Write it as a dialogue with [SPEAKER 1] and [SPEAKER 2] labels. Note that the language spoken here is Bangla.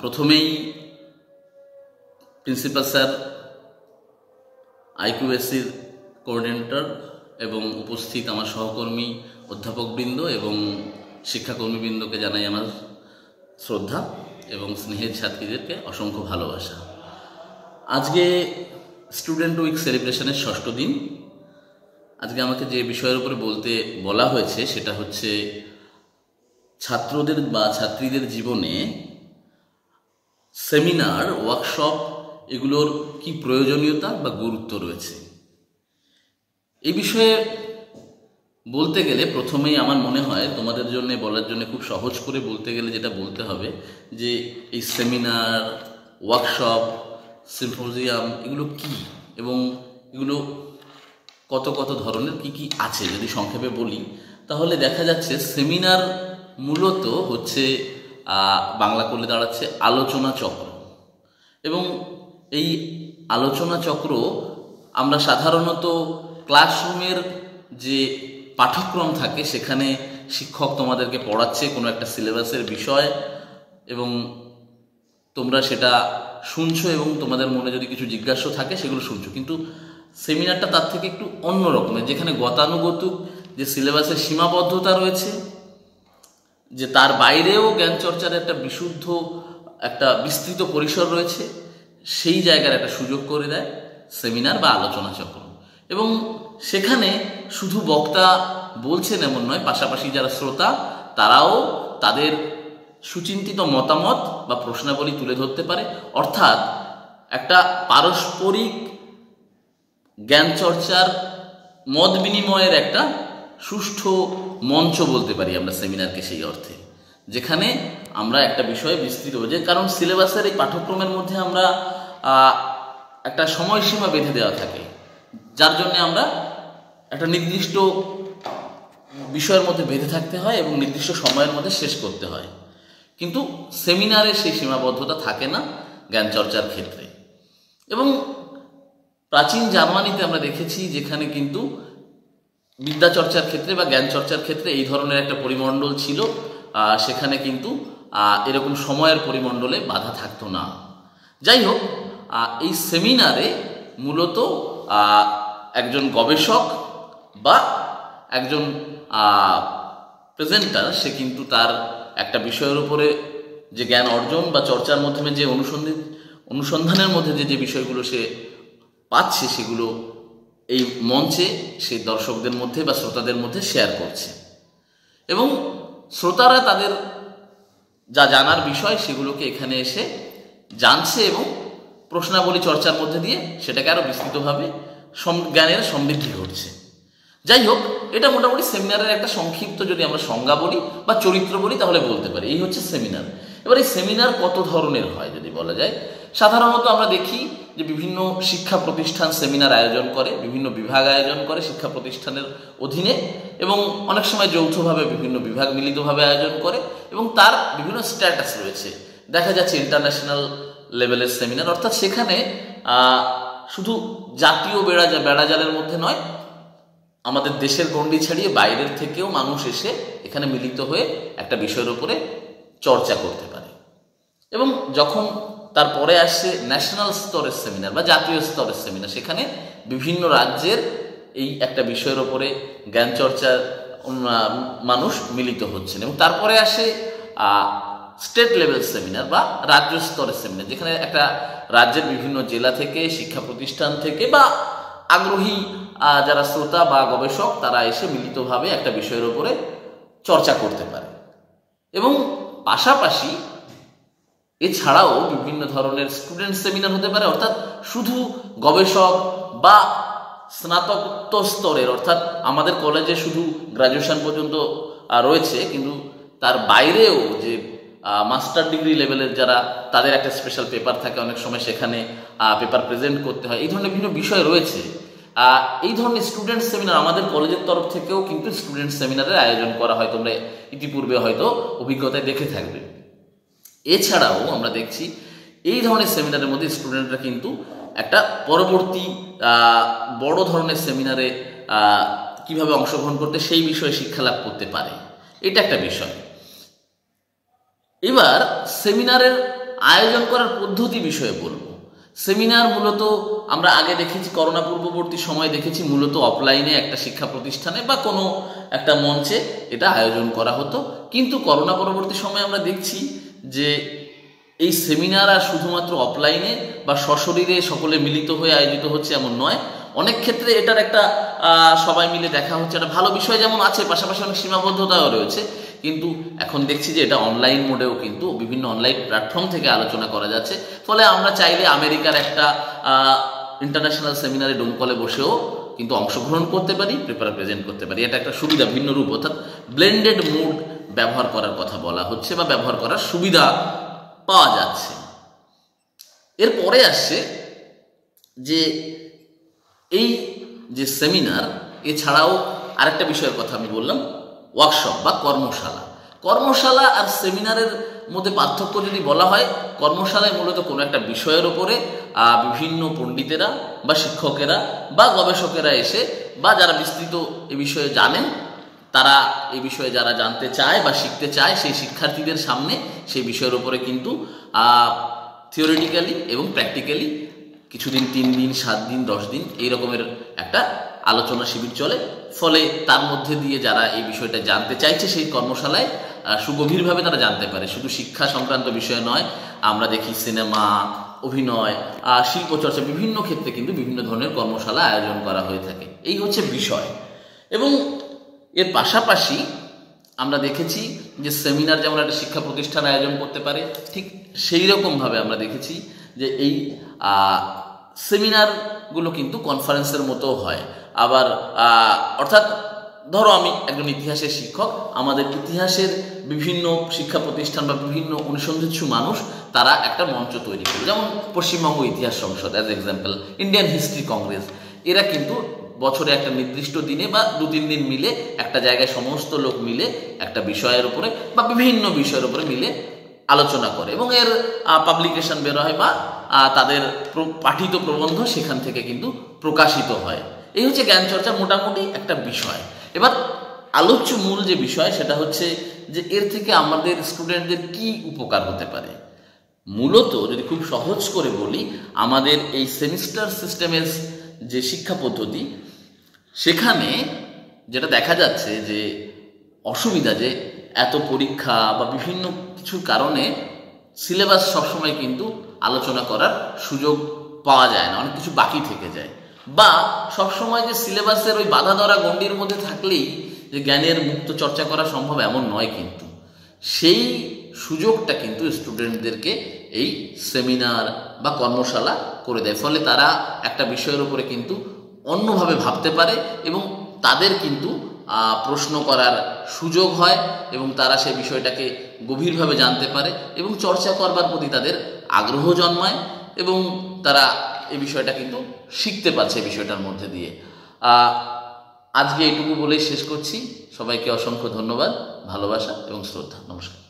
[SPEAKER 1] প্রথমেই প্রিন্সিপাল স্যার, আইকিউএসসির কোঅর্ডিনেটর এবং উপস্থিত আমার সহকর্মী অধ্যাপকবৃন্দ এবং শিক্ষাকর্মীবৃন্দকে জানাই আমার শ্রদ্ধা এবং স্নেহের ছাত্রীদেরকে অসংখ্য ভালোবাসা। আজকে স্টুডেন্ট উইক সেলিব্রেশনের ৬ষ্ঠ দিন। আজকে আমাকে যে বিষয়ের উপরে বলতে বলা হয়েছে সেটা হচ্ছে ছাত্রদের বা ছাত্রীদের জীবনে সেমিনার, ওয়ার্কশপ এগুলোর কি প্রয়োজনীয়তা বা গুরুত্ব রয়েছে। এই বিষয়ে বলতে গেলে প্রথমেই আমার মনে হয় তোমাদের জন্য বলার জন্য খুব সহজ করে বলতে গেলে যেটা বলতে হবে যে এই সেমিনার, ওয়ার্কশপ, সিম্পোজিয়াম এগুলো কি এবং এগুলো কত কত ধরনের কি কি আছে যদি সংক্ষেপে বলি তাহলে দেখা যাচ্ছে সেমিনার মূলত হচ্ছে বাংলা করলে দাঁড়াচ্ছে আলোচনা চক্র। এবং এই আলোচনা চক্র আমরা সাধারণত ক্লাসরুমের যে পাঠ্যক্রম থাকে সেখানে শিক্ষক তোমাদেরকে পড়াচ্ছে কোনো একটা সিলেবাসের বিষয় এবং তোমরা সেটা শুনছো এবং তোমাদের মনে যদি কিছু জিজ্ঞাসা থাকে সেগুলো শুনছো। কিন্তু সেমিনারটা তার থেকে একটু অন্য রকমের, যেখানে গতানুগতিক যে সিলেবাসের সীমাবদ্ধতা রয়েছে, যে তার বাইরেও জ্ঞান চর্চার একটা বিশুদ্ধ একটা বিস্তৃত পরিসর রয়েছে, সেই জায়গার একটা সুযোগ করে দেয় সেমিনার বা আলোচনা চক্র। এবং সেখানে শুধু বক্তা বলছেন এমন নয়, পাশাপাশি যারা শ্রোতা তারাও তাদের সুচিন্তিত মতামত বা প্রশ্নাবলী তুলে ধরতে পারে। অর্থাৎ একটা পারস্পরিক জ্ঞান চর্চার মত বিনিময়ের একটা সুষ্ঠু মঞ্চ বলতে পারি আমরা সেমিনারকে সেই অর্থে, যেখানে আমরা একটা বিষয়ে বিস্তৃত হয়ে যায়। কারণ সিলেবাসের এই পাঠ্যক্রমের মধ্যে আমরা একটা সময়সীমা বেঁধে দেওয়া থাকে, যার জন্য আমরা একটা নির্দিষ্ট বিষয়ের মধ্যে বেঁধে থাকতে হয় এবং নির্দিষ্ট সময়ের মধ্যে শেষ করতে হয়। কিন্তু সেমিনারে সেই সীমাবদ্ধতা থাকে না জ্ঞান চর্চার ক্ষেত্রে। এবং প্রাচীন জার্মানিতে আমরা দেখেছি যেখানে কিন্তু বিদ্যা চর্চার ক্ষেত্রে বা জ্ঞান চর্চার ক্ষেত্রে এই ধরনের একটা পরিমণ্ডল ছিল, সেখানে কিন্তু এরকম সময়ের পরিমণ্ডলে বাধা থাকতো না। যাই হোক, এই সেমিনারে মূলত একজন গবেষক বা একজন প্রেজেন্টার সে কিন্তু তার একটা বিষয়ের উপরে যে জ্ঞান অর্জন বা চর্চার মাধ্যমে যে অনুসন্ধানের মধ্যে যে বিষয়গুলো সে পাচ্ছে সেগুলো এই মঞ্চে সেই দর্শকদের মধ্যে বা শ্রোতাদের মধ্যে শেয়ার করছে এবং শ্রোতারা তাদের যা জানার বিষয় সেগুলোকে এখানে এসে জানছে এবং প্রশ্নাবলী চর্চার মধ্যে দিয়ে সেটাকে আরো বিস্তৃতভাবে জ্ঞানের সমৃদ্ধি ঘটছে। যাই হোক, এটা মোটামুটি সেমিনারের একটা সংক্ষিপ্ত যদি আমরা সংজ্ঞা বলি বা চরিত্র বলি তাহলে বলতে পারি এই হচ্ছে সেমিনার। এবার এই সেমিনার কত ধরনের হয় যদি বলা যায়, সাধারণত আমরা দেখি যে বিভিন্ন শিক্ষা প্রতিষ্ঠান সেমিনার আয়োজন করে, বিভিন্ন বিভাগ আয়োজন করে শিক্ষা প্রতিষ্ঠানের অধীনে এবং অনেক সময় যৌথভাবে বিভিন্ন বিভাগ মিলিতভাবে আয়োজন করে এবং তার বিভিন্ন স্ট্যাটাস রয়েছে। দেখা যাচ্ছে ইন্টারন্যাশনাল লেভেলের সেমিনার, অর্থাৎ সেখানে শুধু জাতীয় বেড়াজালের মধ্যে নয়, আমাদের দেশের গণ্ডি ছাড়িয়ে বাইরের থেকেও মানুষ এসে এখানে মিলিত হয়ে একটা বিষয়ের উপরে চর্চা করতে পারে। এবং যখন তারপরে আসছে ন্যাশনাল স্তরের সেমিনার বা জাতীয় স্তরের সেমিনার, সেখানে বিভিন্ন রাজ্যের এই একটা বিষয়ের উপরে জ্ঞান চর্চার মানুষ মিলিত হচ্ছেন। এবং তারপরে আসে স্টেট লেভেল সেমিনার বা রাজ্য স্তরের সেমিনার, যেখানে একটা রাজ্যের বিভিন্ন জেলা থেকে, শিক্ষা প্রতিষ্ঠান থেকে বা আগ্রহী যারা শ্রোতা বা গবেষক তারা এসে মিলিতভাবে একটা বিষয়ের উপরে চর্চা করতে পারে। এবং পাশাপাশি এছাড়াও বিভিন্ন ধরনের স্টুডেন্ট সেমিনার হতে পারে, অর্থাৎ শুধু গবেষক বা স্নাতকোত্তর স্তরের, অর্থাৎ আমাদের কলেজে শুধু গ্রাজুয়েশন পর্যন্ত রয়েছে, কিন্তু তার বাইরেও যে মাস্টার ডিগ্রি লেভেলের যারা, তাদের একটা স্পেশাল পেপার থাকে, অনেক সময় সেখানে পেপার প্রেজেন্ট করতে হয়, এই ধরনের বিভিন্ন বিষয় রয়েছে। এই ধরনের স্টুডেন্ট সেমিনার আমাদের কলেজের তরফ থেকেও কিন্তু স্টুডেন্ট সেমিনারের আয়োজন করা হয়, তোমরা ইতিপূর্বে হয়তো অভিজ্ঞতায় দেখে থাকবে। এছাড়াও আমরা দেখছি এই ধরনের সেমিনারের মধ্যে স্টুডেন্টরা কিন্তু একটা পরবর্তী বড় ধরনের সেমিনারে কিভাবে অংশগ্রহণ করতে সেই বিষয়ে শিক্ষা লাভ করতে পারে, এটা একটা বিষয়। এবার সেমিনারের আয়োজন করার পদ্ধতি বিষয়ে বলবো। সেমিনার মূলত আমরা আগে দেখেছি, করোনা পূর্ববর্তী সময় দেখেছি মূলত অফলাইনে একটা শিক্ষা প্রতিষ্ঠানে বা কোনো একটা মঞ্চে এটা আয়োজন করা হতো। কিন্তু করোনা পরবর্তী সময় আমরা দেখছি যে এই সেমিনার আর শুধুমাত্র অফলাইনে বা সশরীরে সকলে মিলিত হয়ে আয়োজিত হচ্ছে এমন নয়। অনেক ক্ষেত্রে এটার একটা সবাই মিলে দেখা হচ্ছে, একটা ভালো বিষয় যেমন আছে, পাশাপাশি অনেক সীমাবদ্ধতাও রয়েছে। কিন্তু এখন দেখছি যে এটা অনলাইন মোডেও কিন্তু বিভিন্ন অনলাইন প্ল্যাটফর্ম থেকে আলোচনা করা যাচ্ছে। ফলে আমরা চাইলে আমেরিকার একটা ইন্টারন্যাশনাল সেমিনারে ডোমকলে বসেও কিন্তু অংশগ্রহণ করতে পারি, পেপার প্রেজেন্ট করতে পারি। এটা একটা সুবিধা, ভিন্ন রূপ, অর্থাৎ ব্লেন্ডেড মোড ব্যবহার করার কথা বলা হচ্ছে বা ব্যবহার করার সুবিধা পাওয়া যাচ্ছে। এরপরে আসছে যে এই যে সেমিনার এছাড়াও আরেকটা বিষয়ের কথা আমি বললাম, ওয়ার্কশপ বা কর্মশালা। কর্মশালা আর সেমিনারের মধ্যে পার্থক্য যদি বলা হয়, কর্মশালায় মূলত কোনো একটা বিষয়ের ওপরে বিভিন্ন পণ্ডিতেরা বা শিক্ষকেরা বা গবেষকেরা এসে বা যারা বিস্তৃত এ বিষয়ে জানেন, তারা এই বিষয়ে যারা জানতে চায় বা শিখতে চায় সেই শিক্ষার্থীদের সামনে সেই বিষয়ের উপরে কিন্তু থিওরিটিক্যালি এবং প্র্যাকটিক্যালি কিছুদিন, 3 দিন, 7 দিন, 10 দিন এই রকমের একটা আলোচনা শিবির চলে। ফলে তার মধ্যে দিয়ে যারা এই বিষয়টা জানতে চাইছে সেই কর্মশালায় সুগভীরভাবে তারা জানতে পারে। শুধু শিক্ষা সংক্রান্ত বিষয় নয়, আমরা দেখি সিনেমা, অভিনয়, শিল্পচর্চা, বিভিন্ন ক্ষেত্রে কিন্তু বিভিন্ন ধরনের কর্মশালা আয়োজন করা হয়ে থাকে। এই হচ্ছে বিষয়। এবং এর পাশাপাশি আমরা দেখেছি যে সেমিনার যেমন একটা শিক্ষা প্রতিষ্ঠান আয়োজন করতে পারে, ঠিক সেই রকমভাবে আমরা দেখেছি যে এই সেমিনারগুলো কিন্তু কনফারেন্সের মতো হয়। আবার অর্থাৎ ধরো আমি একজন ইতিহাসের শিক্ষক, আমাদের ইতিহাসের বিভিন্ন শিক্ষা প্রতিষ্ঠান বা বিভিন্ন অনুসন্ধিৎসু মানুষ তারা একটা মঞ্চ তৈরি করে, যেমন পশ্চিমবঙ্গ ইতিহাস সংসদ as example, Indian history Congress, এরা কিন্তু বছরে একটা নির্দিষ্ট দিনে বা 2-3 দিন মিলে একটা জায়গায় সমস্ত লোক মিলে একটা বিষয়ের উপরে বা বিভিন্ন বিষয়ের উপরে মিলে আলোচনা করে এবং এর পাবলিকেশন বের হয় বা তাদের পাঠিত প্রবন্ধ সেখান থেকে কিন্তু প্রকাশিত হয়। এই হচ্ছে জ্ঞান চর্চা মোটামুটি একটা বিষয়। এবার আলোচ্য মূল যে বিষয় সেটা হচ্ছে যে এর থেকে আমাদের স্টুডেন্টদের কি উপকার হতে পারে। মূলত যদি খুব সহজ করে বলি, আমাদের এই সেমিস্টার সিস্টেমের যে শিক্ষা পদ্ধতি, সেখানে যেটা দেখা যাচ্ছে যে অসুবিধা যে এত পরীক্ষা বা বিভিন্ন কিছুর কারণে সিলেবাস সবসময় কিন্তু আলোচনা করার সুযোগ পাওয়া যায় না, অনেক কিছু বাকি থেকে যায়। বা সবসময় যে সিলেবাসের ওই বাধা ধরা গণ্ডির মধ্যে থাকলেই যে জ্ঞানের মুক্ত চর্চা করা সম্ভব এমন নয়, কিন্তু সেই সুযোগটা কিন্তু স্টুডেন্টদেরকে এই সেমিনার বা কর্মশালা করে দেয়। ফলে তারা একটা বিষয়ের উপরে কিন্তু অন্যভাবে ভাবতে পারে এবং তাদের কিন্তু প্রশ্ন করার সুযোগ হয় এবং তারা সেই বিষয়টাকে গভীরভাবে জানতে পারে এবং চর্চা করবার প্রতি তাদের আগ্রহ জন্মায় এবং তারা এই বিষয়টা কিন্তু শিখতে পারছে এই বিষয়টার মধ্যে দিয়ে। আজকে এইটুকু বলেই শেষ করছি। সবাইকে অসংখ্য ধন্যবাদ, ভালোবাসা এবং শ্রদ্ধা। নমস্কার।